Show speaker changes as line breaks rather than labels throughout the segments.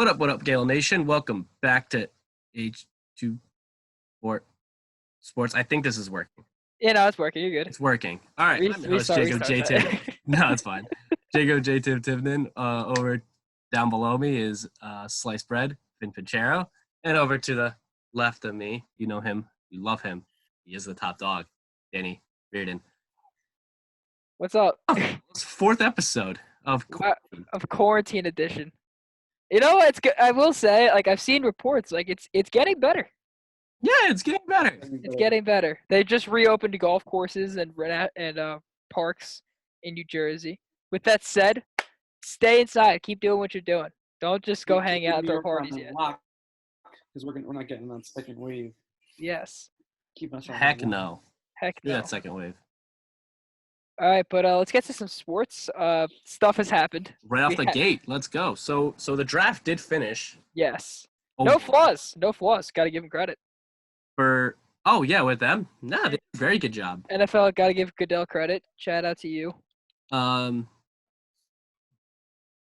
What up, Gale Nation? Welcome back to H24 Sports. I think this is working.
It's working. You're good.
It's working. All right. I'm your host,
Restart.
Jacob
Restart.
J. Tiv. No, it's fine. Jacob J. Tivnan. Over down below me is Sliced Bread, Finn Pinchero. And over to the left of me, you know him. You love him. He is the top dog, Danny Reardon.
What's up?
It's fourth episode of
Of quarantine edition. You know what? It's good. I will say, like I've seen reports, like it's getting better.
Yeah, it's getting better.
It's getting better. They just reopened golf courses and parks in New Jersey. With that said, stay inside. Keep doing what you're doing. Don't just go hang out and throw parties yet.
Because we're not getting that second wave.
Yes.
Keep us on.
Heck no.
Heck
Do
no.
that second wave.
All right, but let's get to some sports. Stuff has happened.
Right off the gate, let's go. So the draft did finish.
Yes.
Oh,
No flaws. No flaws. Got to give them credit.
With them. Nah, they did a very good job.
NFL got to give Goodell credit. Shout out to you.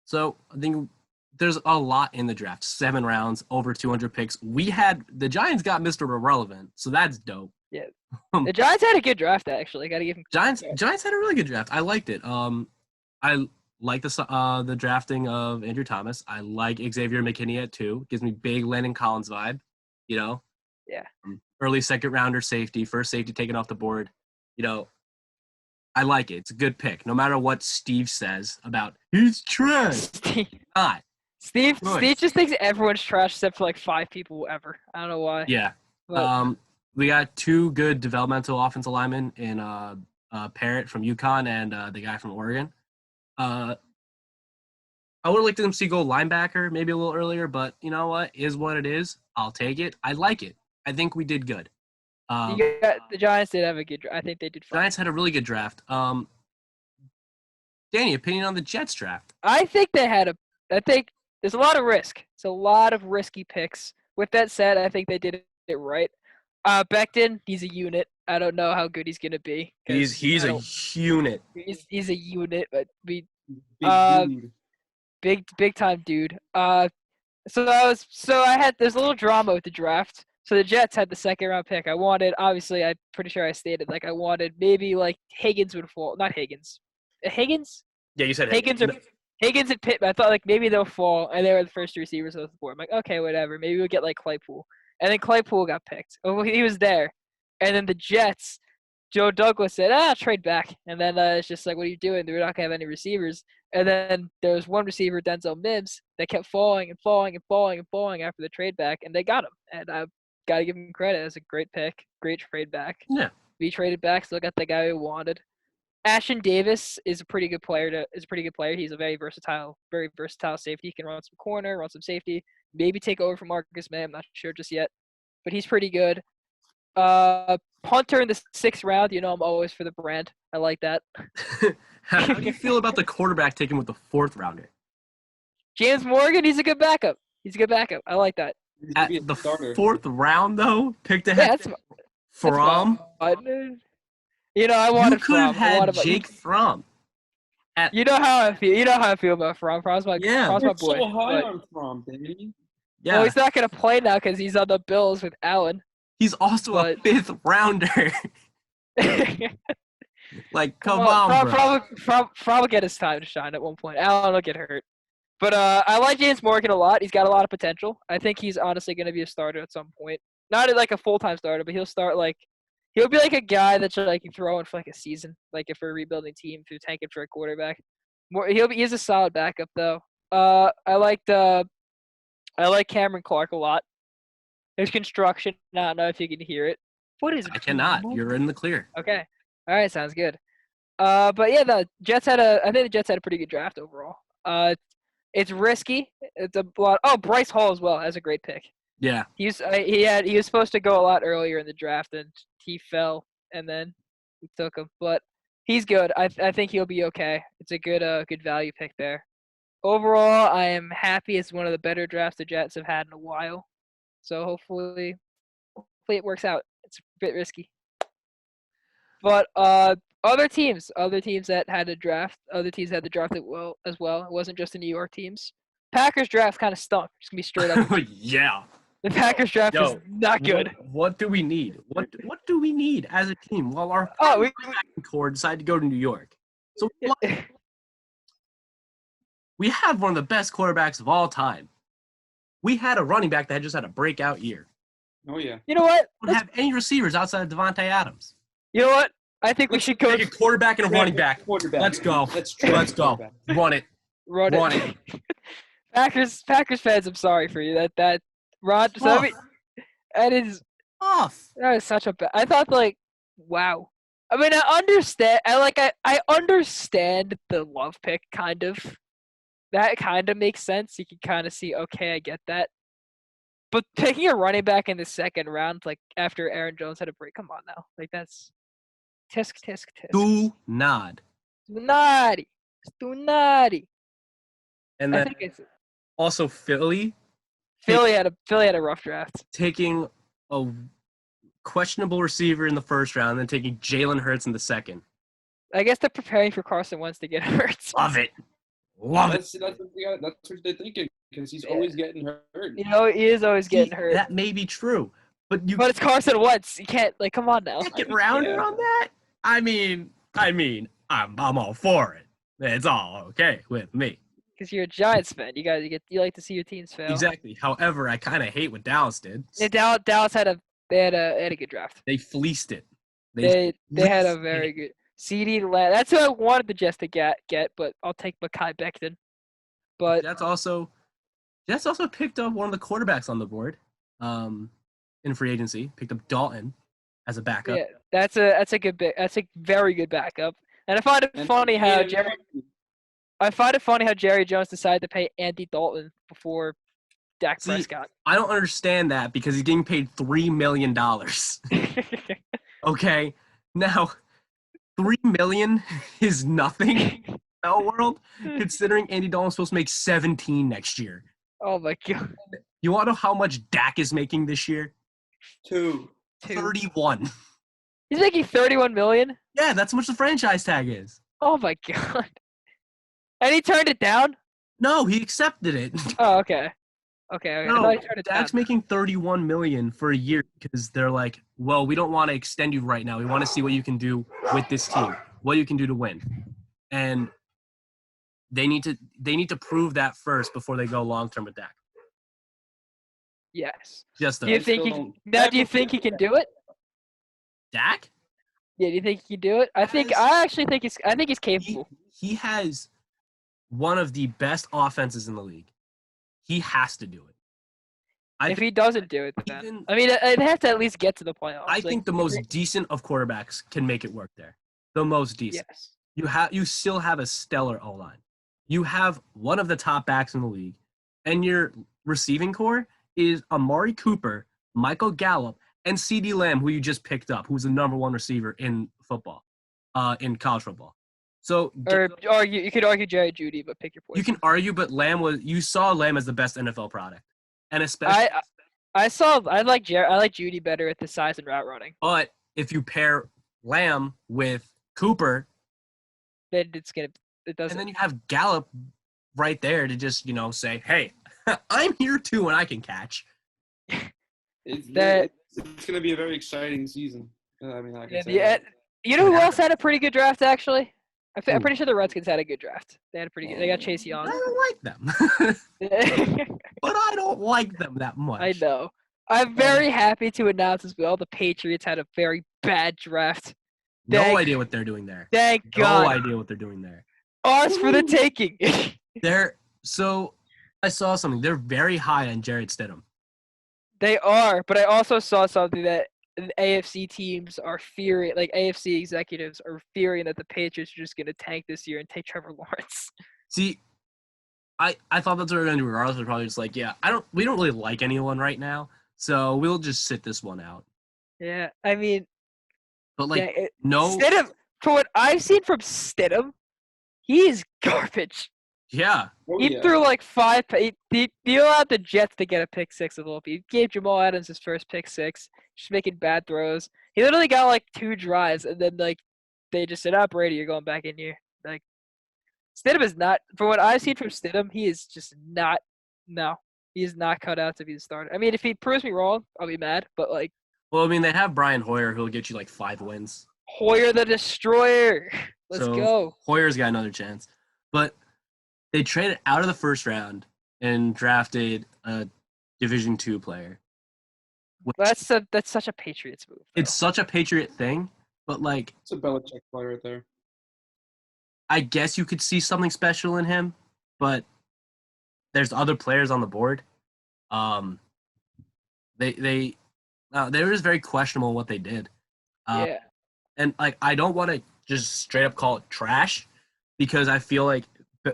So I think there's a lot in the draft. 7 rounds, over 200 picks. The Giants got Mr. Irrelevant, so that's dope.
Yeah. The Giants had a good draft, actually. Got to give them
Giants had a really good draft. I liked it. I like the drafting of Andrew Thomas. I like Xavier McKinney at 2. Gives me big Landon Collins vibe, you know?
Yeah.
Early second rounder safety, first safety taken off the board. You know, I like it. It's a good pick. No matter what Steve says about he's trash.
Steve just thinks everyone's trash except for like 5 people ever. I don't know why.
Yeah.
But,
we got 2 good developmental offensive linemen in Parrott from UConn and the guy from Oregon. I would have liked them to see go linebacker maybe a little earlier, but you know what? Is what it is. I'll take it. I like it. I think we did good.
the Giants did have a good draft. I think they did fine.
Giants had a really good draft. Danny, opinion on the Jets draft?
I think there's a lot of risk. It's a lot of risky picks. With that said, I think they did it right. Becton, he's a unit. I don't know how good he's gonna be.
He's a unit.
He's a unit, but
Big dude.
big time dude. There's a little drama with the draft. So the Jets had the second round pick. I'm pretty sure I stated I wanted maybe like Higgins would fall. Not Higgins. Higgins?
Yeah, you said
Higgins and Pittman. I thought like maybe they'll fall, and they were the first receivers off the board. I'm like, okay, whatever. Maybe we'll get like Claypool. And then Claypool got picked. Oh, he was there. And then the Jets, Joe Douglas said, trade back. And then it's just like, what are you doing? We're not going to have any receivers. And then there was one receiver, Denzel Mims, that kept falling after the trade back, and they got him. And I've got to give him credit. It was a great pick, great trade back.
Yeah.
We traded back, still got the guy we wanted. Ashton Davis is a pretty good player. He's a very versatile safety. He can run some corner, run some safety, maybe take over from Marcus May. I'm not sure just yet, but he's pretty good. Punter in the 6th round. You know, I'm always for the brand. I like that.
How do you feel about the quarterback taken with the 4th rounder?
James Morgan. He's a good backup. I like that.
At the 4th round, though, picked ahead from.
You know, I wanted.
You could have had Jake Fromm.
You know how I feel. You know how I feel about Fromm. Fromm's my boy.
So high on Fromm, baby.
Yeah.
Well, he's not gonna play now because he's on the Bills with Allen.
He's also a 5th rounder. Like, come on, bro.
Fromm will get his time to shine at one point. Allen will get hurt. But I like James Morgan a lot. He's got a lot of potential. I think he's honestly going to be a starter at some point. Not like a full-time starter, but he'll be like a guy that's like you throw in for like a season, like if we're a rebuilding team, if you're tanking for a quarterback. He's a solid backup though. I like Cameron Clark a lot. There's construction. I don't know if you can hear it. What is it?
I cannot. You're in the clear.
Okay. All right. Sounds good. But yeah, I think the Jets had a pretty good draft overall. It's risky. It's a lot. Oh, Bryce Hall as well has a great pick.
Yeah.
He was supposed to go a lot earlier in the draft, and he fell, and then we took him. But he's good. I think he'll be okay. It's a good value pick there. Overall, I am happy. It's one of the better drafts the Jets have had in a while. So hopefully it works out. It's a bit risky. But other teams that had a draft, other teams had the draft as well. It wasn't just the New York teams. Packers draft kind of stunk. Just gonna be straight up.
Yeah.
The Packers draft is
Yo,
not good.
What do we need? What do we need as a team? Well, our
Oh,
core decided to go to New York. So we have one of the best quarterbacks of all time. We had a running back that just had a breakout year.
Oh yeah.
You know what?
We don't have any receivers outside of Devontae Adams.
You know what? I think we should go
Take a quarterback and a running back.
Quarterback.
Let's go.
Let's
go. Run it.
run
Run
it. Packers fans, I'm sorry for you. That Rod. So
Tough.
I mean, that is such a bad. I thought like, wow. I mean, I understand. I understand the love pick kind of. That kind of makes sense. You can kind of see, okay, I get that. But picking a running back in the second round, like after Aaron Jones had a break, come on now, like that's tisk.
Do not.
Stunari.
And
I
then
think it's
also Philly
Philly had a rough draft.
taking a questionable receiver in the first round, and then taking Jalen Hurts in the second.
I guess they're preparing for Carson Wentz to get hurt.
Love it. Love it.
That's what they're thinking because he's always getting hurt.
You know, he is always getting hurt.
That may be true, but
But it's Carson Wentz. You can't come on now.
get rounder on that. I mean, I'm all for it. It's all okay with me.
Because you're a Giants fan. You like to see your teams fail.
Exactly. However, I kind of hate what Dallas did.
Yeah, Dallas had a good draft.
They fleeced it.
They had a very good CD Lamb. That's who I wanted the Jets to get, but I'll take Mekhi Becton. But
Jets also picked up one of the quarterbacks on the board, in free agency. Picked up Dalton as a backup.
yeah, that's a good that's a very good backup. And I find it funny how Jerry Jones decided to pay Andy Dalton before Dak Prescott.
I don't understand that because he's getting paid $3 million. Okay, now $3 million is nothing in the world, considering Andy Dalton's supposed to make 17 next year.
Oh my god.
You want to know how much Dak is making this year?
2.
31.
He's making $31 million.
Yeah, that's how much the franchise tag is.
Oh my god. And he turned it down?
No, he accepted it.
Oh, okay. Okay.
No,
I thought he turned it
Dak's
down.
making $31 million for a year because they're like, well, we don't want to extend you right now. We want to see what you can do with this team, what you can do to win, and they need to prove that first before they go long term with Dak.
Yes.
Just
Do you think he can do it?
Dak?
Yeah, do you think he can do it? I actually think he's capable.
He has one of the best offenses in the league. He has to do it.
If he doesn't do it, then I mean, they have to at least get to the playoffs.
I think the most decent of quarterbacks can make it work there. The most decent.
Yes.
You still have a stellar O-line. You have one of the top backs in the league, and your receiving core is Amari Cooper, Michael Gallup, and CD Lamb, who you just picked up, who's the number one receiver in football, in college football. So
you could argue Jerry Jeudy, but pick your poison.
you can argue, but you saw Lamb as the best NFL product, and especially
I like Jeudy better at the size and route running.
But if you pair Lamb with Cooper,
then it doesn't.
and then you have Gallup right there to just say, hey, I'm here too, and I can catch.
It's going to be a very exciting season. I mean, I can say that.
You know who else had a pretty good draft actually? I'm pretty sure the Redskins had a good draft. They had a pretty good. They got Chase Young.
I don't like them, but I don't like them that much.
I know. I'm very happy to announce as well the Patriots had a very bad draft.
No idea what they're doing there.
Thank God.
No idea what they're doing there.
Ours for the taking.
I saw something. They're very high on Jarrett Stidham.
They are, but I also saw something that the AFC teams are fearing, like AFC executives are fearing that the Patriots are just going to tank this year and take Trevor Lawrence.
See, I thought that's what we were going to do regardless. We're probably just like, yeah, we don't really like anyone right now, so we'll just sit this one out.
Yeah, I mean,
but
Stidham, for what I've seen from Stidham, he is garbage.
Yeah.
He threw like 5. He allowed the Jets to get a pick six of all. He gave Jamal Adams his first pick six, just making bad throws. He literally got like 2 drives, and then like they just said, Brady, you're going back in here." Like Stidham is not, for what I've seen from Stidham, he is just not No, he is not cut out to be the starter. I mean, if he proves me wrong, I'll be mad. But like
Well, I mean, they have Brian Hoyer, who'll get you like 5 wins.
Hoyer the Destroyer, let's
So
go.
Hoyer's got another chance. But they traded out of the first round and drafted a Division II player.
That's such a Patriots move. Though.
It's such a Patriot thing, but like
It's a Belichick player right there.
I guess you could see something special in him, but there's other players on the board. They were just very questionable what they did.
Yeah.
And like I don't want to just straight up call it trash because I feel like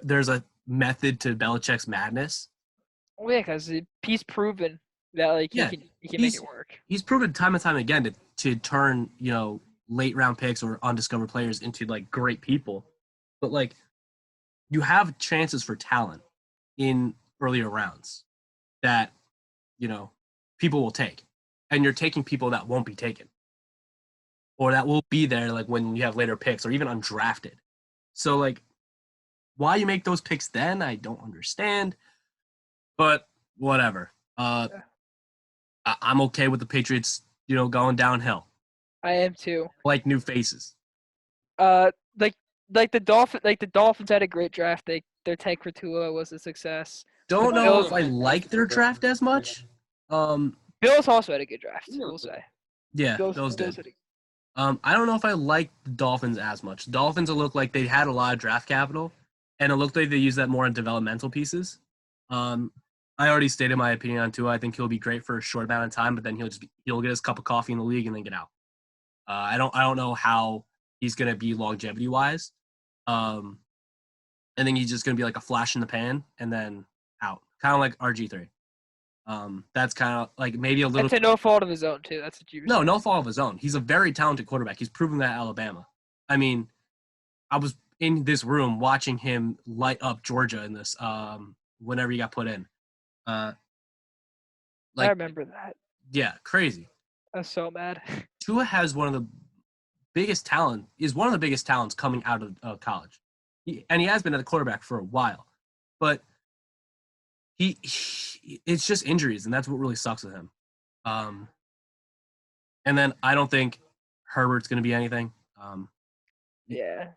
there's a method to Belichick's madness.
Well, yeah, because he's proven that like he can make it work.
He's proven time and time again to turn late round picks or undiscovered players into like great people. But like you have chances for talent in earlier rounds that people will take, and you're taking people that won't be taken or that will be there like when you have later picks or even undrafted. So like why you make those picks then, I don't understand, but whatever. I'm okay with the Patriots going downhill.
I am too.
Like new faces.
Like the Dolphins had a great draft. Their take for Tua was a success.
Don't know if I like their draft as much.
Bills also had a good draft, we'll say.
Yeah, Bills did. I don't know if I like the Dolphins as much. Dolphins look like they had a lot of draft capital, and it looked like they used that more on developmental pieces. I already stated my opinion on Tua. I think he'll be great for a short amount of time, but then he'll get his cup of coffee in the league and then get out. I don't know how he's gonna be longevity wise. I think he's just gonna be like a flash in the pan and then out, kind of like RG3. That's kind of like maybe a little.
To no fault of his own too. That's what you.
No fault of his own. He's a very talented quarterback. He's proven that at Alabama. I mean, I was in this room watching him light up Georgia in this. Whenever he got put in.
I remember that.
Yeah, crazy.
I was so mad.
Tua has one of the biggest talents coming out of college. He has been at the quarterback for a while, but it's just injuries, and that's what really sucks with him. And then I don't think Herbert's going to be anything.
Yeah,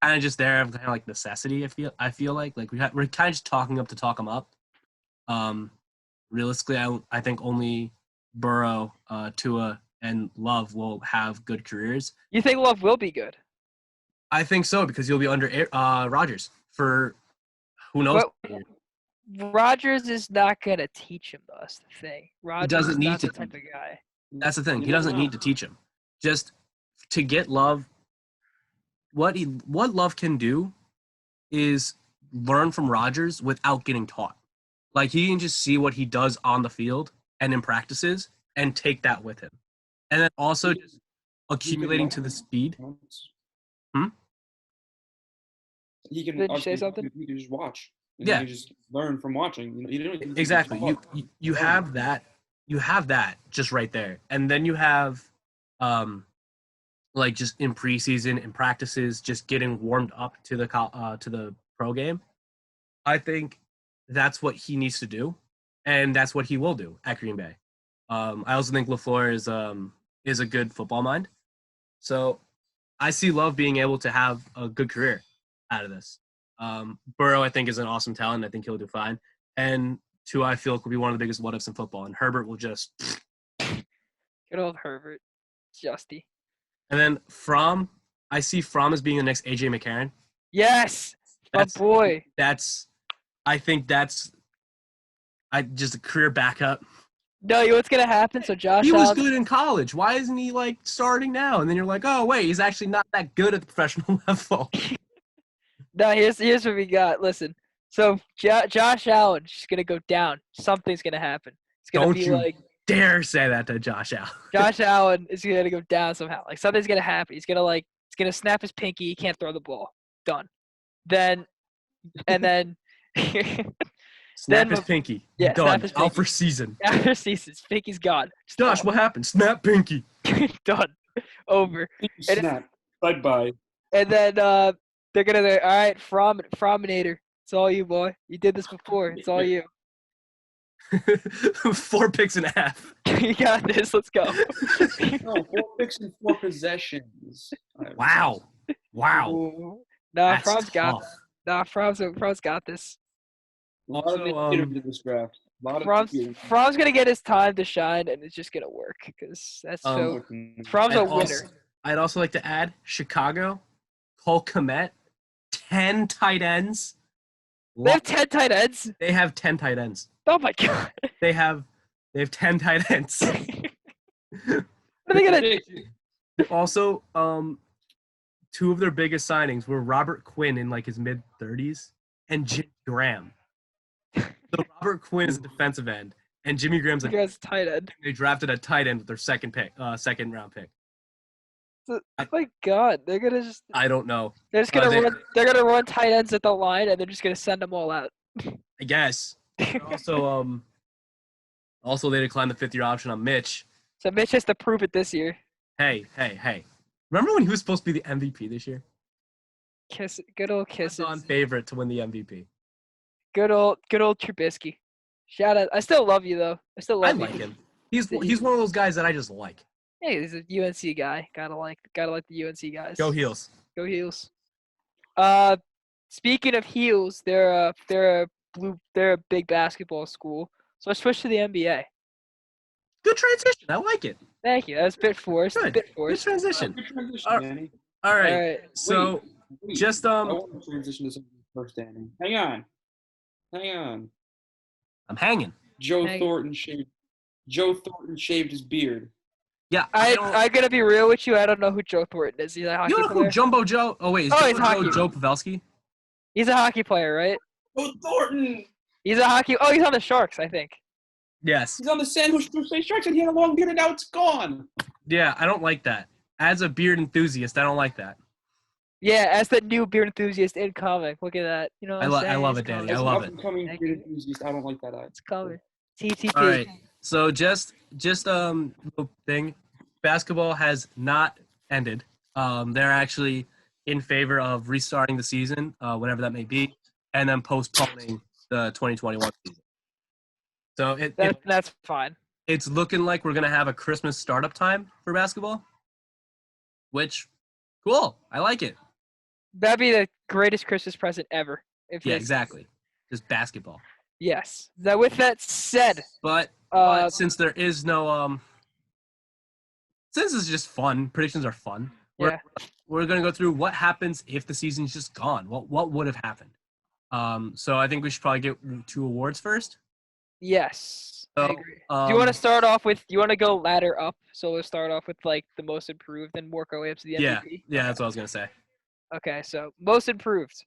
kind of just there, kind of like necessity. I feel like we're kind of just talking up to talk him up. Realistically, I think only Burrow, Tua, and Love will have good careers.
You think Love will be good?
I think so because he'll be under Rodgers for who knows.
But Rodgers is not gonna teach him though. That's the thing. Rodgers is not the type of guy.
That's the thing. He doesn't need to teach him. Just to get Love. What Love can do is learn from Rodgers without getting taught. Like he can just see what he does on the field and in practices and take that with him. And then also just accumulating to the speed.
He can.
Did you say something?
You can just watch.
Yeah.
You just learn from watching. You don't
Exactly. You have that. You have that just right there, and then you have, like just in preseason and practices, just getting warmed up to the pro game. I think that's what he needs to do, and that's what he will do at Green Bay. I also think LaFleur is a good football mind, so I see Love being able to have a good career out of this. Burrow, I think, is an awesome talent. I think he'll do fine. And Tua, I feel, could be one of the biggest what-ifs in football. And Herbert will just...
Good old Herbert. Justy.
And then I see Fromm as being the next A.J. McCarron.
Yes! My boy.
I think that's just a career backup.
No, you know what's going to happen? So Josh
He was
Allen,
good in college. Why isn't he, like, starting now? And then you're like, oh, wait, he's actually not that good at the professional level.
No, here's what we got. Listen, so Josh Allen is going to go down. Something's going to happen. It's going to be like
dare say that to Josh Allen.
Josh Allen is going to go down somehow. Like something's going to happen. He's going to snap his pinky. He can't throw the ball. Done. Then
snap his pinky.
Yeah,
done.
Snap his pinky.
Out for season.
After season, his pinky's gone.
Josh, what happened? Snap pinky.
Done. Over.
Snap. Bye.
And then they're gonna all right, Frominator. It's all you, boy. You did this before. It's all you.
4 picks and a half.
You got this. Let's go.
No, 4 picks and 4 possessions.
Wow.
Ooh. Nah,
That's
From's got
tough.
that. Nah, From's got this.
A lot of
Also,
midfielders in this draft. A lot of
From's gonna get his time to shine, and it's just gonna work because that's so. From's a winner.
I'd also like to add Chicago, Cole Kmet, 10 tight ends.
They have 10 tight ends.
They have 10 tight ends.
Oh my god.
They have 10 tight ends.
What are they gonna do?
Also, 2 of their biggest signings were Robert Quinn in like his mid-30s and Jimmy Graham. So Robert Quinn is a defensive end, and Jimmy Graham's
You guys tight end.
they drafted a tight end with their second round pick.
Oh my god, they're gonna just.
I don't know.
They're just gonna run. They're gonna run tight ends at the line, and they're just gonna send them all out.
I guess. Also, they declined the 5th-year option on Mitch.
So Mitch has to prove it this year.
Hey. Remember when he was supposed to be the MVP this year?
Good old Kisses.
On favorite to win the MVP.
Good old Trubisky. Shout out. I still love you though. I still love you.
I like him. He's one of those guys that I just like.
Hey, he's a UNC guy. Gotta like the UNC guys.
Go Heels.
Go Heels. Speaking of Heels, they're a big basketball school. So I switched to the NBA.
Good transition. I like it.
Thank you. That was a bit forced.
Good transition. Manny. All right. So just
I want to transition to something first, Danny. Hang on.
I'm hanging.
Joe Thornton shaved his beard.
Yeah.
I gotta be real with you. I don't know who Joe Thornton is. He's a hockey player.
Who Jumbo Joe? Oh wait,
he's hockey.
Joe Pavelski?
He's a hockey player, right?
Joe Thornton.
He's a hockey. Oh, he's on the Sharks, I think.
Yes.
He's on the San Jose Sharks, and he had a long beard, and now it's gone.
Yeah, I don't like that. As a beard enthusiast, I don't like that.
Yeah, as the new beard enthusiast incoming. Look at that. You know,
I love it, Danny. I love it.
Beard enthusiast, I don't like that.
It's coming. TTP.
All right. So just thing, basketball has not ended. They're actually in favor of restarting the season, whatever that may be, and then postponing the 2021 season. So
that's fine.
It's looking like we're gonna have a Christmas startup time for basketball, which cool. I like it.
That'd be the greatest Christmas present ever.
Exactly. Just basketball.
Yes. Now, with that said,
but since there is no since it's just fun, predictions are fun. We're gonna go through what happens if the season's just gone. What would have happened? So I think we should probably get 2 awards first.
Yes,
so,
I agree. Do you want to start off with? Do you want to go ladder up? So we'll start off with like the most improved, and work our way up to the MVP.
Yeah, that's what I was gonna say.
Okay, so most improved.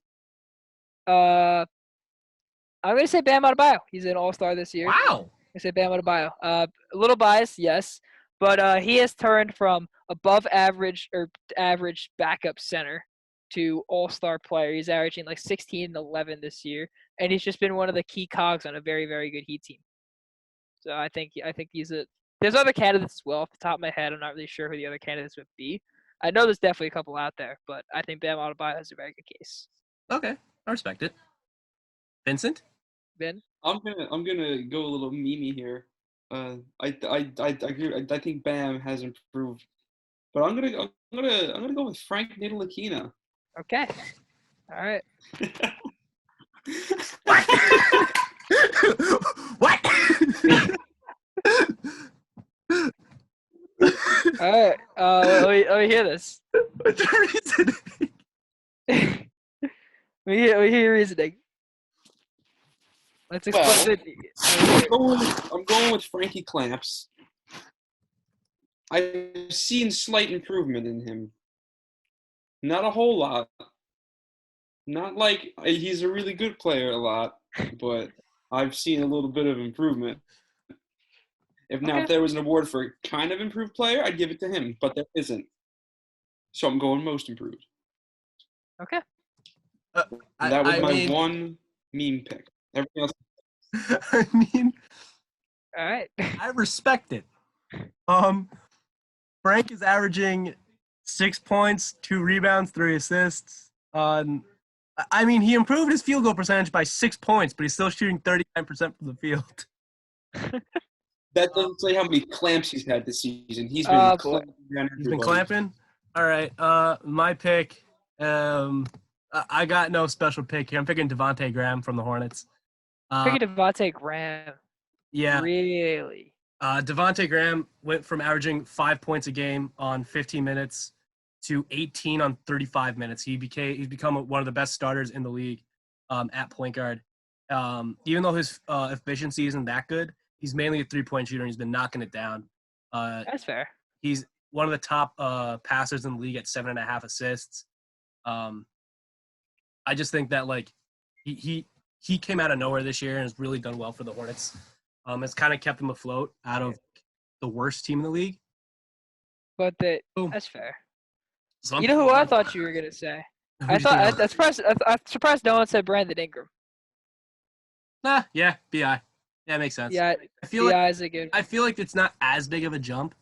I'm gonna say Bam Adebayo. He's an All-Star this year.
Wow.
I say Bam Adebayo. A little biased, yes, but he has turned from above average or average backup center to All-Star player. He's averaging like 16 and 11 this year, and he's just been one of the key cogs on a very, very good Heat team. So I think he's a. There's other candidates as well. Off the top of my head, I'm not really sure who the other candidates would be. I know there's definitely a couple out there, but I think Bam Adebayo has a very good case.
Okay, I respect it. Vincent?
Ben?
I'm gonna go a little memey here. I agree. I think Bam has improved, but I'm gonna go with Frank Ntilikina.
Okay. All right.
What?
All right. Let me hear this.
What's your reasoning?
Let me hear your reasoning. Let's explain
I'm going with Frankie Clamps. I've seen slight improvement in him. Not a whole lot. Not like he's a really good player a lot, but I've seen a little bit of improvement. If there was an award for a kind of improved player, I'd give it to him, but there isn't. So I'm going most improved.
Okay.
That was my one meme pick. Everything else.
I mean,
all right.
I respect it. Frank is averaging 6 points, 2 rebounds, 3 assists. I mean, he improved his field goal percentage by 6 points, but he's still shooting 39% from the field.
That doesn't say how many clamps he's had this season. He's been
Oh, boy.
clamping down
He's been
everybody.
clamping. All right. My pick. I got no special pick here. I'm picking Devontae Graham from the Hornets.
Picking Devontae Graham.
Yeah.
Really?
Devontae Graham went from averaging 5 points a game on 15 minutes to 18 on 35 minutes. He's become one of the best starters in the league at point guard. Even though his efficiency isn't that good, he's mainly a 3-point shooter and he's been knocking it down.
That's fair.
He's one of the top passers in the league at 7.5 assists. I just think that like he came out of nowhere this year and has really done well for the Hornets. It's kind of kept them afloat out of the worst team in the league.
But
Boom.
that's fair.
So
You know who I thought you were gonna say? I'm surprised no one said Brandon Ingram.
Yeah, BI. Yeah, makes sense.
Yeah,
I feel like
BI is a good.
I feel like it's not as big of a jump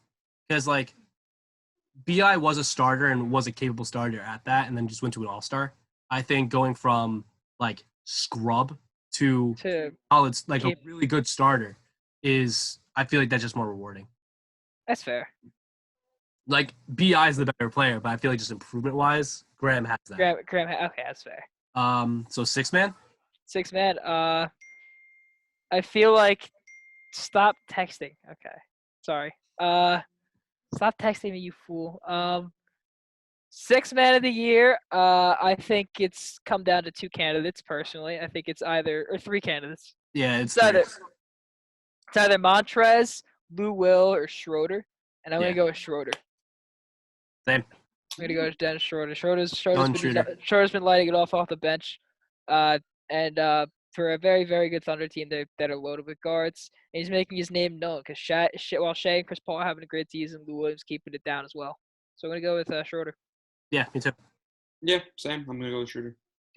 because like BI was a starter and was a capable starter at that, and then just went to an all-star. I think going from like scrub to solid, like a really good starter is, I feel like that's just more rewarding.
That's fair.
Like BI is the better player, but I feel like just improvement-wise, Graham has that.
Graham. Okay, that's fair.
So 6-man.
6-man. I feel like stop texting. Okay, sorry. Stop texting me, you fool. 6-man of the year. I think it's come down to 2 candidates personally. I think it's either or 3 candidates.
Yeah, it's
either Montrez, Lou Will, or Schroeder, and I'm gonna go with Schroeder.
Same.
I'm gonna go with Dennis Schroeder. Schroeder's been lighting it off the bench, and for a very, very good Thunder team that are loaded with guards, and he's making his name known because while Shea and Chris Paul are having a great season, Lou Williams keeping it down as well. So I'm gonna go with Schroeder.
Yeah, me too.
Yeah, same. I'm gonna go with Schroeder.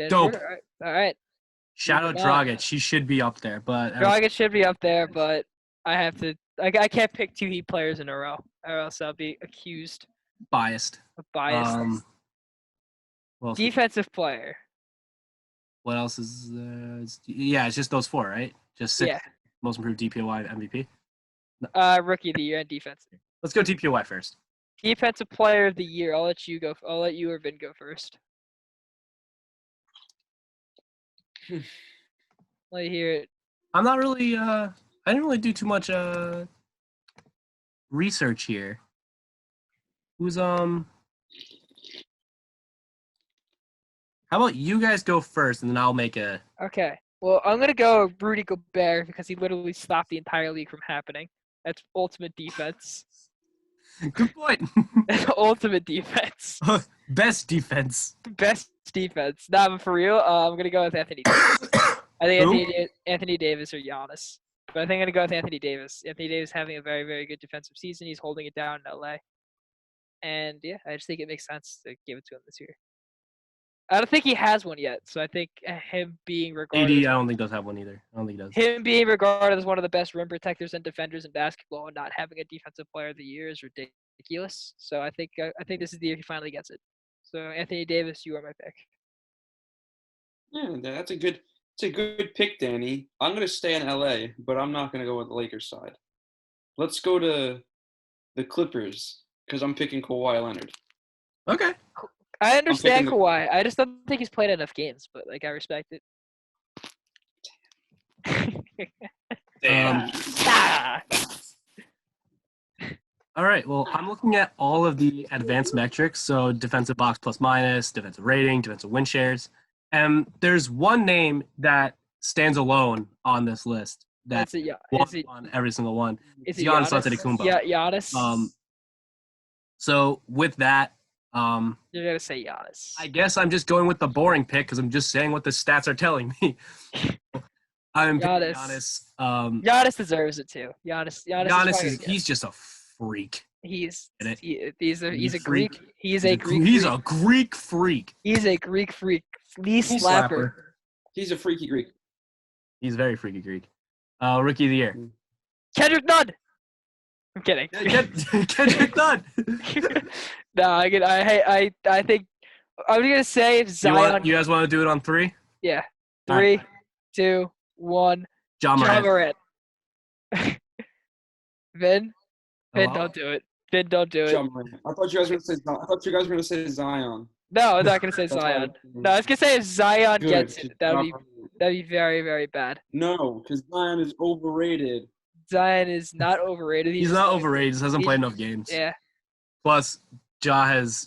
Dope.
Schroeder? All right.
Shout out Dragic. He should be up there, but
Dragic should be up there, but I have to. I can't pick 2 Heat players in a row, or else I'll be accused
biased.
of bias. Defensive player.
What else is there? It's just those 4, right? Just 6 most improved DPOY MVP.
Rookie of the year and defense.
Let's go DPOY first.
Defensive player of the year. I'll let you go. I'll let you or Vin go first. Let me hear it.
I'm not really. I didn't really do too much research here. Who's How about you guys go first, and then I'll make a.
Okay. Well, I'm gonna go Rudy Gobert because he literally stopped the entire league from happening. That's ultimate defense.
Good point.
Ultimate defense.
Best defense.
Best defense. Nah, but for real, I'm gonna go with Anthony Davis. I think Anthony Davis or Giannis. But I think I'm gonna go with Anthony Davis. Anthony Davis having a very, very good defensive season. He's holding it down in LA. And yeah, I just think it makes sense to give it to him this year. I don't think he has one yet, so I think him being regarded.
AD, I don't think does have one either. I don't think he does.
Him being regarded as one of the best rim protectors and defenders in basketball and not having a defensive player of the year is ridiculous. So I think this is the year he finally gets it. So Anthony Davis, you are my pick.
Yeah, that's a good pick, Danny. I'm gonna stay in LA, but I'm not gonna go with the Lakers side. Let's go to the Clippers because I'm picking Kawhi Leonard.
Okay.
I understand Kawhi. I just don't think he's played enough games, but like I respect it.
All right. Well, I'm looking at all of the advanced metrics, so defensive box plus minus, defensive rating, defensive win shares, and there's one name that stands alone on this list. That's on every single one.
Is
it Giannis Antetokounmpo?
Yeah, Giannis.
So with that,
you're gonna say Giannis.
I guess I'm just going with the boring pick because I'm just saying what the stats are telling me. I'm Giannis.
Giannis deserves it too. Giannis
he's just a freak.
He's a Greek.
He's a Greek freak.
He's a Greek freak. Flea slapper.
He's a freaky Greek.
He's very freaky Greek. Rookie of the year.
Kendrick Nunn. I'm kidding.
Kendrick Nunn.
No, I think I'm gonna say Zion.
You guys want to do it on 3?
Yeah. 3, 2, 1.
Ja Morant.
Vin,
Hello?
don't do it. Vin, don't do it.
Ja Morant. I thought you guys were gonna say. I thought you guys were gonna say Zion.
No, I'm not gonna say
That's why I
Zion.
was
No, I was gonna say if Zion
good.
gets it,
Just
that'd
Ja
be
Morant.
very, very bad.
No, because Zion is overrated.
Zion is not overrated.
He's not overrated. He just hasn't
he
played
just-
enough games.
Yeah,
Plus, Ja has,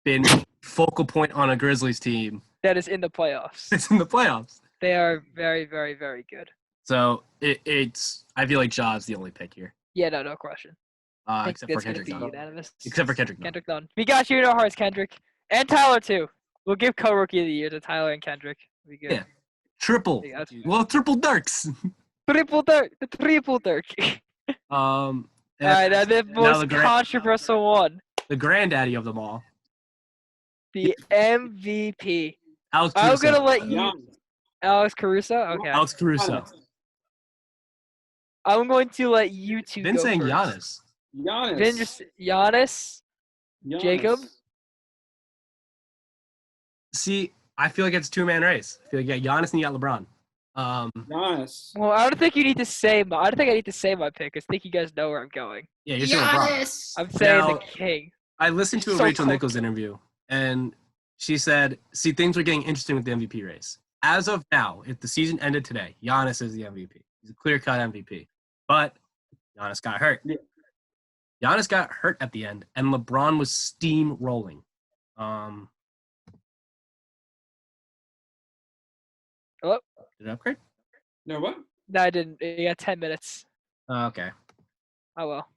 been focal point on a Grizzlies team.
that is in the playoffs.
It's in the playoffs.
They are very, very, very good.
So it's I feel like Ja is the only pick here.
Yeah, no question. I think
Except for
that's gonna
Kendrick
be
Nunn.
unanimous.
Except for Kendrick Nunn.
Kendrick Nunn. We got you in our hearts, Kendrick, and Tyler too. We'll give co-rookie of the year to Tyler and Kendrick. We good.
Yeah. Triple.
Yeah, that's-
Well, triple Dirks.
Triple Dirk. The triple Dirk. All right, now the most controversial one.
The granddaddy of them all.
The MVP.
Alex
I'm
Caruso.
gonna let you,
Giannis.
Alex Caruso. Okay.
Alex Caruso.
I'm going to let you two
Been
go
saying
first.
Giannis.
Giannis.
Then just Giannis.
Giannis.
Jacob?
See, I feel like it's a two-man race. I feel like you got Giannis and you got LeBron.
Giannis.
Well, I don't think you need to say my. I don't think I need to say my pick. I think you guys know where I'm going.
Yeah, you're saying LeBron.
I'm saying
Now,
the king.
I listened to a
So
Rachel
cooked.
Nichols interview, and she said, see, things are getting interesting with the MVP race. As of now, if the season ended today, Giannis is the MVP. He's a clear-cut MVP. But Giannis got hurt.
Yeah.
Giannis got hurt at the end, and LeBron was steamrolling.
Hello?
Did it upgrade?
No, what?
No, I didn't. You got 10 minutes.
Okay.
Oh well.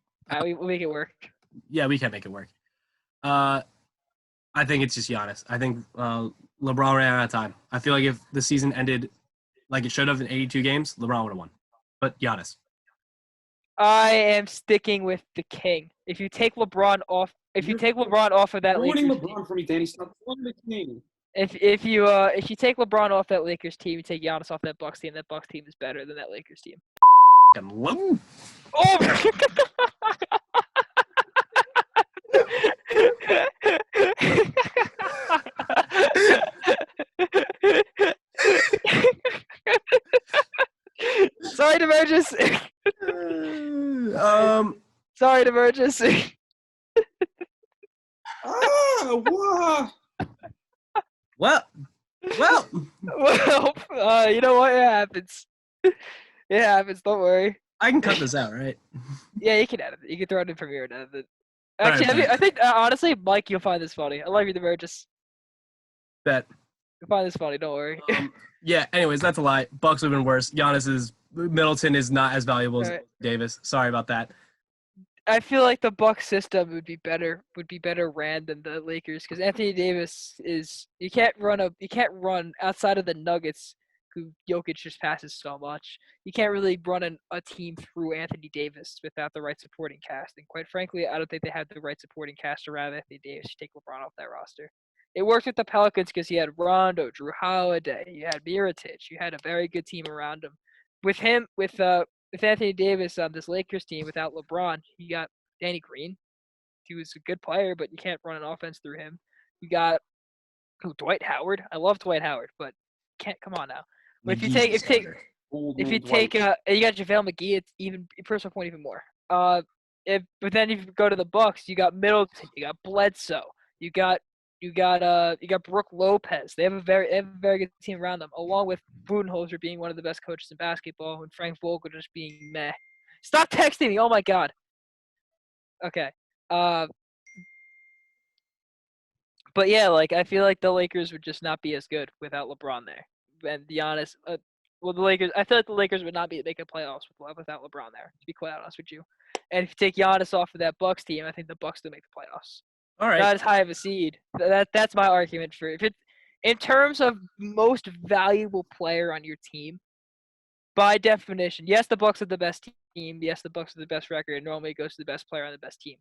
We'll make it work.
Yeah, we can make it work. I think it's just Giannis. I think LeBron ran out of time. I feel like if the season ended like it should have in 82 games, LeBron would have won. But Giannis.
I am sticking with the king. If you take LeBron off, of that
Ruining
Lakers team,
LeBron for me, Danny. Stop calling the king.
if you take LeBron off that Lakers team, you take Giannis off that Bucks team. That Bucks team is better than that Lakers team.
Fucking
Oh! Sorry, Divergence. Sorry, Divergence.
Wow.
Well,
Well, you know what? It happens. It happens. Don't worry.
I can cut this out, right?
Yeah, you can edit it. You can throw it in Premiere and edit it.
All right,
Actually,
fine.
I think honestly, Mike, you'll find this funny. I love you, Divergence.
Bet.
You'll find this funny. Don't worry.
Yeah. Anyways, that's a lie. Bucks have been worse. Middleton is not as valuable as
All right.
Davis. Sorry about that.
I feel like the Bucks system would be better ran than the Lakers because Anthony Davis is you can't run outside of the Nuggets who Jokic just passes so much. You can't really run a team through Anthony Davis without the right supporting cast. And quite frankly, I don't think they had the right supporting cast around Anthony Davis to take LeBron off that roster. It worked with the Pelicans because you had Rondo, Drew Holiday, you had Mirotic, you had a very good team around him. With Anthony Davis on this Lakers team without LeBron, you got Danny Green. He was a good player, but you can't run an offense through him. You got Dwight Howard. I love Dwight Howard, but can't come on now. But if you take you got JaVale McGee, it's even personal point even more. But then if you go to the Bucks, you got Middleton, you got Bledsoe, you got Brooke Lopez. They have a very good team around them, along with Budenholzer being one of the best coaches in basketball, and Frank Vogel just being meh. Stop texting me! Oh my god. Okay. But yeah, like I feel like the Lakers would just not be as good without LeBron there. And the honest, I feel like the Lakers would not be making playoffs without LeBron there. To be quite honest with you. And if you take Giannis off of that Bucks team, I think the Bucks will make the playoffs.
All right.
Not as high of a seed. That's my argument for if it. In terms of most valuable player on your team, by definition, yes, the Bucks are the best team. Yes, the Bucks are the best record. And normally it goes to the best player on the best team.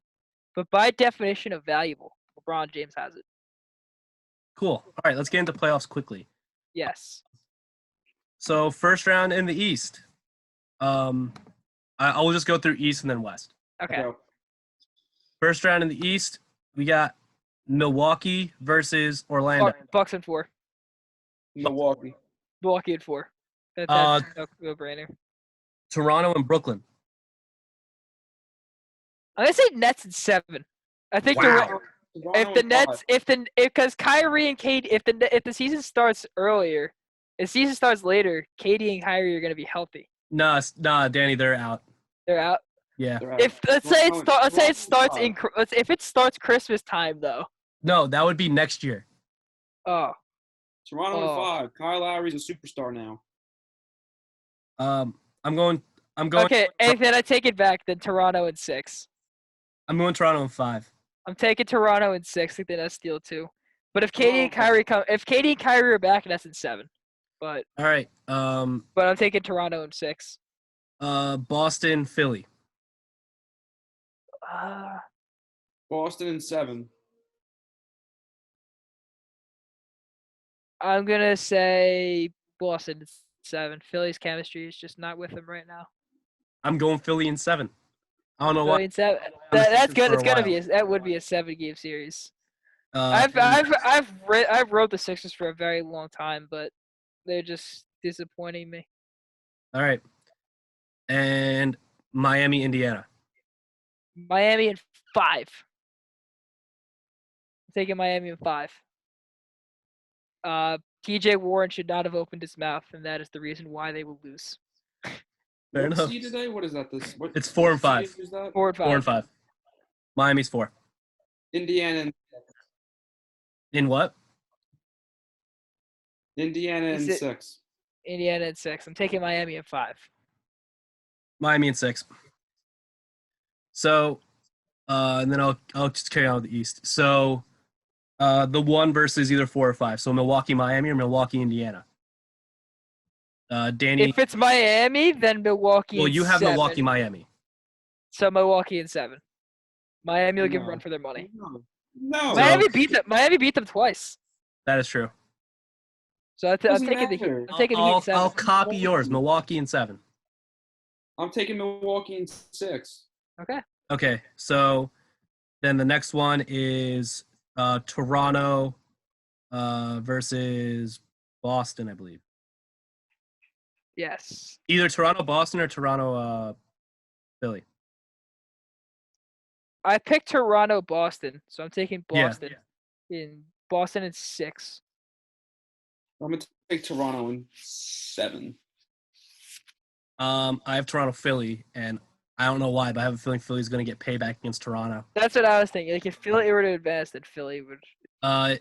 But by definition of valuable, LeBron James has it.
Cool. All right, let's get into playoffs quickly.
Yes.
So first round in the East. I will just go through East and then West.
Okay.
First round in the East, we got Milwaukee versus Orlando.
Bucks and 4.
Milwaukee.
Milwaukee and 4. That's no brainer.
Toronto and Brooklyn.
I'm gonna say Nets in 7. I think
Wow.
if the Nets, because Kyrie and KD, if the season starts earlier, if the season starts later, KD and Kyrie are gonna be healthy.
Nah, Danny, they're out.
They're out.
Yeah.
If let's say it starts
Toronto
if it starts Christmas time though.
No, that would be next year.
Oh.
Toronto
Oh.
in 5. Kyle Lowry's a superstar now.
I'm going.
Okay, and then I take it back. Then Toronto in 6.
I'm going Toronto in 5.
I'm taking Toronto in 6. I think that's steal 2. But if
Toronto
KD and Kyrie are back, that's in 7. But
All right.
but I'm taking Toronto in 6.
Boston, Philly.
Boston in 7.
I'm gonna say Boston in 7. Philly's chemistry is just not with them right now.
I'm going Philly in 7. I don't know
Philly
why.
in 7.
On the
That's
Sixers
good.
for
It's
a
gonna
while.
be that would be a 7-game series.
And-
I've wrote the Sixers for a very long time, but they're just disappointing me.
all right. And Miami, Indiana.
Miami in 5. I'm taking Miami in 5. TJ Warren should not have opened his mouth, and that is the reason why they will lose.
Fair
What
enough.
seed today? What is that?
It's 4 and 5.
seed is that?
4 and 5.
4 and 5. Miami's 4.
Indiana
In what?
in
Is it-
6.
Indiana in 6. I'm taking Miami in 5.
Miami in 6. So, and then I'll just carry on with the East. So, the 1 versus either 4 or 5. So Milwaukee, Miami, or Milwaukee, Indiana. Danny.
If it's Miami, then Milwaukee.
Well,
in
you have
7.
Milwaukee, Miami.
So Milwaukee in 7. Miami will give a
No.
run for their money.
No.
Miami beat them. Miami beat them twice.
That is true.
So I'm
Doesn't
taking
matter.
I'm taking the Heat in 7.
I'll copy yours. Milwaukee in 7.
I'm taking Milwaukee in 6.
Okay.
Okay, so then the next one is Toronto versus Boston, I believe.
Yes.
Either Toronto, Boston, or Toronto, Philly.
I picked Toronto, Boston, so I'm taking
Yeah.
Boston in 6.
I'm going to take Toronto in 7.
I have Toronto, Philly, and I don't know why, but I have a feeling Philly's going to get payback against Toronto.
That's what I was thinking. Like if Philly were to advance, then Philly would.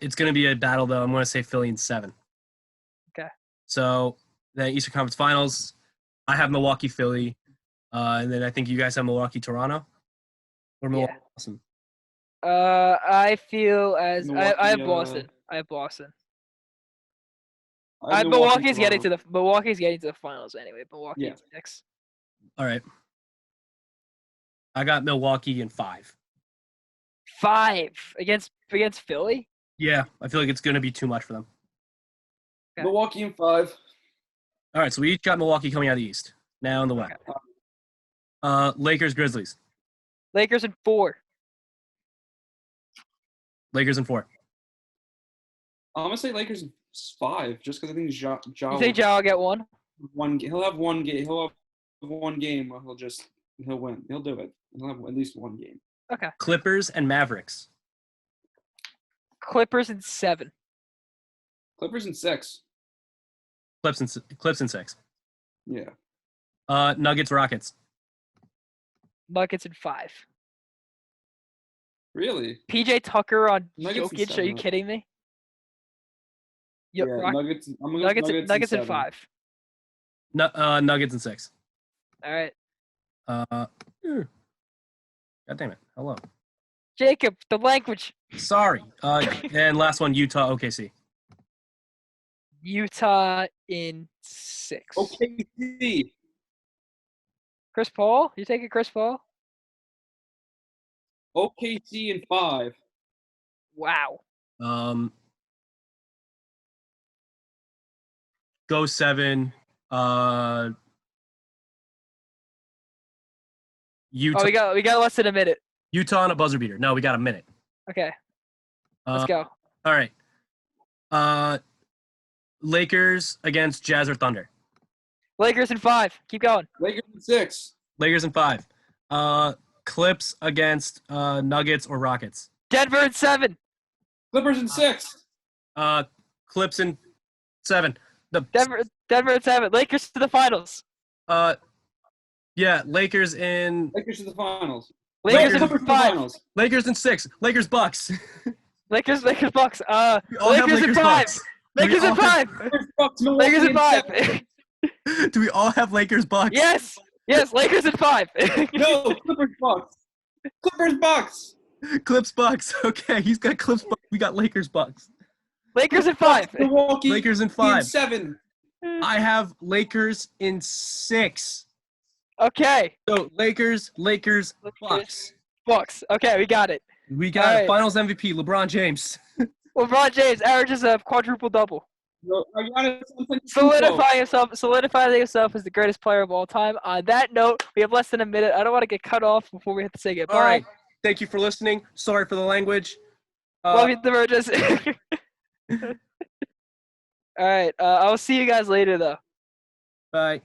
It's going to be a battle, though. I'm going to say Philly in 7.
Okay.
So the Eastern Conference Finals, I have Milwaukee, Philly, and then I think you guys have Milwaukee, Toronto, or Milwaukee, Boston.
I feel as I have
Milwaukee,
Boston. I have Boston.
I have
Milwaukee's getting
Toronto.
to the finals anyway. Milwaukee in 6.
All right. I got Milwaukee in 5.
5 against Philly.
Yeah, I feel like it's going to be too much for them.
Okay.
Milwaukee in 5.
All right, so we each got Milwaukee coming out of the East. Now in the West. Lakers, Grizzlies.
Lakers in 4.
Lakers in 4.
I'm going to say Lakers in 5 just because I think Ja
You think Ja will get one?
he'll have one game. He'll have one game where he'll win. He'll do it. He'll have at least one game.
Okay.
Clippers and Mavericks.
Clippers in 7.
Clippers in 6.
Clips in 6.
Yeah.
Nuggets, Rockets.
Nuggets in 5.
Really?
PJ Tucker on
Nuggets in
Jokic. Are you
7.
kidding me?
Yeah.
Rock-
Nuggets. I'm gonna go
Nuggets in
7.
5.
Nuggets in 6.
All right.
God damn it. Hello.
Jacob, the language.
Sorry. And last one, Utah, OKC.
Utah in 6.
OKC.
Chris Paul? You taking Chris Paul?
OKC in 5.
Wow.
Go 7. Utah.
Oh, we got less than a minute.
Utah on a buzzer beater. No, we got a minute.
Okay. Let's go.
All right. Lakers against Jazz or Thunder.
Lakers in 5. Keep going.
Lakers in 6.
Lakers in 5. Clips against Nuggets or Rockets.
Denver in 7.
Clippers in 6.
Clips in 7.
Denver in 7. Lakers to the finals.
Yeah, Lakers in
Lakers to the finals.
Lakers
Clippers
in
to the
5.
finals.
Lakers in 6. Lakers Bucks.
Lakers Bucks.
We all have
Lakers in
Lakers
5.
Bucks.
Lakers in 5.
Lakers, Bucks, Milwaukee
Lakers in 5.
7.
Do we all have Lakers Bucks?
Yes. Lakers in 5.
No, Clippers Bucks. Clippers Bucks.
Clips Bucks. Okay, he's got Clips Bucks. We got Lakers Bucks.
Lakers in 5.
Milwaukee
Lakers in
in
5.
7.
I have Lakers in 6.
Okay.
So Lakers, Bucks.
Bucks. Okay, we got it.
We got
All right.
Finals MVP, LeBron James.
LeBron James averages a quadruple double. Solidifying himself as the greatest player of all time. On that note, we have less than a minute. I don't want to get cut off before we have to say goodbye.
All right. Thank you for listening. Sorry for the language.
Love you, the Virgins. All right. I'll see you guys later, though.
Bye.